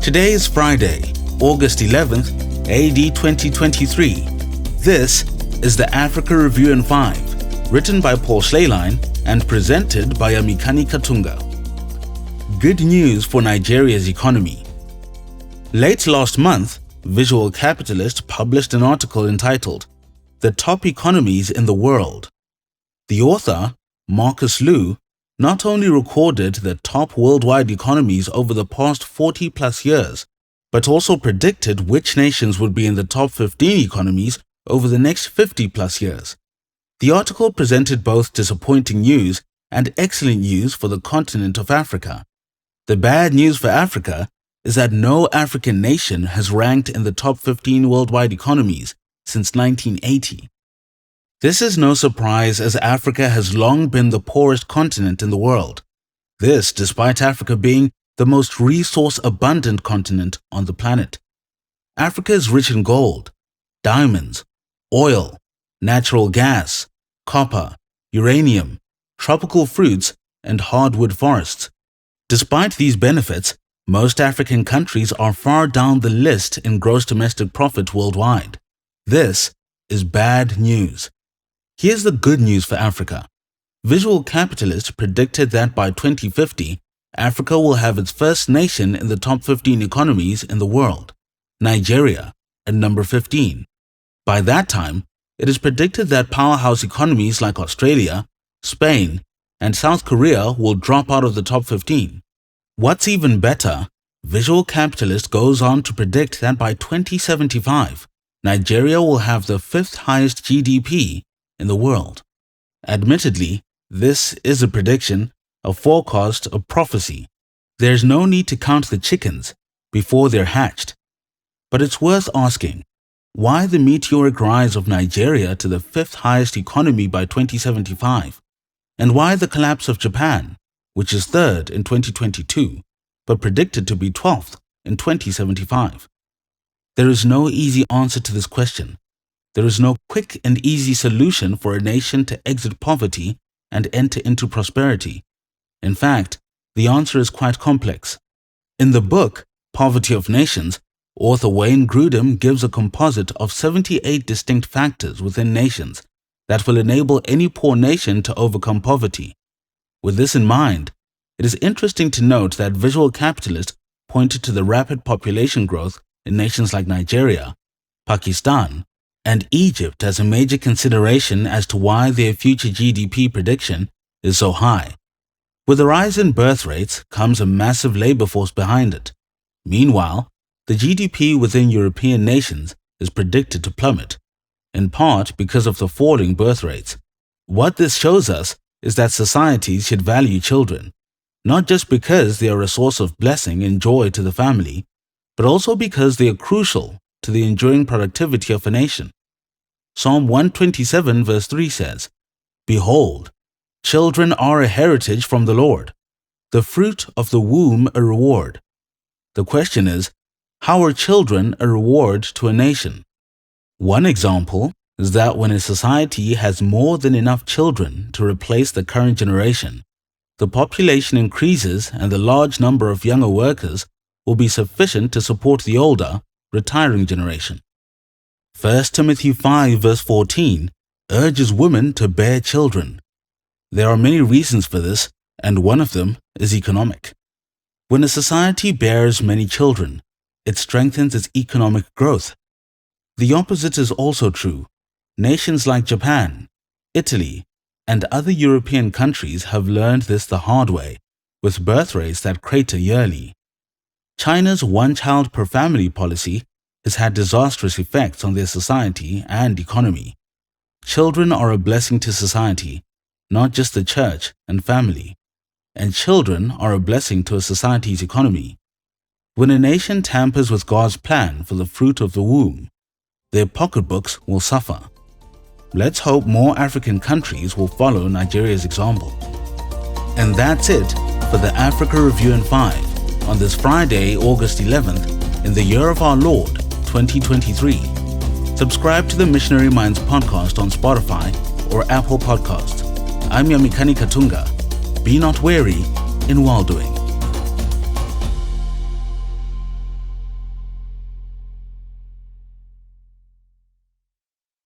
Today is Friday, August 11th, AD 2023. This is the Africa Review in 5, written by Paul Schleierlein and presented by Amikani Katunga. Good news for Nigeria's economy. Late last month, Visual Capitalist published an article entitled "The Top Economies in the World." The author, Marcus Liu, not only recorded the top worldwide economies over the past 40 plus years, but also predicted which nations would be in the top 15 economies over the next 50 plus years. The article presented both disappointing news and excellent news for the continent of Africa. The bad news for Africa is that no African nation has ranked in the top 15 worldwide economies since 1980. This is no surprise, as Africa has long been the poorest continent in the world. This despite Africa being the most resource-abundant continent on the planet. Africa is rich in gold, diamonds, oil, natural gas, copper, uranium, tropical fruits, and hardwood forests. Despite these benefits, most African countries are far down the list in gross domestic profit worldwide. This is bad news. Here's the good news for Africa. Visual Capitalist predicted that by 2050, Africa will have its first nation in the top 15 economies in the world, Nigeria, at number 15. By that time, it is predicted that powerhouse economies like Australia, Spain, and South Korea will drop out of the top 15. What's even better, Visual Capitalist goes on to predict that by 2075, Nigeria will have the 5th highest GDP in the world. Admittedly, this is a prediction, a forecast, a prophecy. There's no need to count the chickens before they're hatched. But it's worth asking, why the meteoric rise of Nigeria to the 5th highest economy by 2075? And why the collapse of Japan, which is 3rd in 2022, but predicted to be 12th in 2075? There is no easy answer to this question. There is no quick and easy solution for a nation to exit poverty and enter into prosperity. In fact, the answer is quite complex. In the book, Poverty of Nations, author Wayne Grudem gives a composite of 78 distinct factors within nations that will enable any poor nation to overcome poverty. With this in mind, it is interesting to note that Visual Capitalist pointed to the rapid population growth in nations like Nigeria, Pakistan, and Egypt as a major consideration as to why their future GDP prediction is so high. With the rise in birth rates comes a massive labor force behind it. Meanwhile, the GDP within European nations is predicted to plummet, in part because of the falling birth rates. What this shows us is that societies should value children, not just because they are a source of blessing and joy to the family, but also because they are crucial to the enduring productivity of a nation. Psalm 127 verse 3 says, "Behold, children are a heritage from the Lord, the fruit of the womb a reward." The question is, how are children a reward to a nation? One example is that when a society has more than enough children to replace the current generation, the population increases and the large number of younger workers will be sufficient to support the older, retiring generation. 1 Timothy 5 verse 14 urges women to bear children. There are many reasons for this, and one of them is economic. When a society bears many children, it strengthens its economic growth. The opposite is also true. Nations like Japan, Italy, and other European countries have learned this the hard way, with birth rates that crater yearly. China's one-child per family policy has had disastrous effects on their society and economy. Children are a blessing to society, not just the church and family. And children are a blessing to a society's economy. When a nation tampers with God's plan for the fruit of the womb, their pocketbooks will suffer. Let's hope more African countries will follow Nigeria's example. And that's it for the Africa Review in 5 on this Friday, August 11th, in the year of our Lord, 2023. Subscribe to the Missionary Minds podcast on Spotify or Apple Podcasts. I'm Amikani Katunga. Be not weary in well-doing.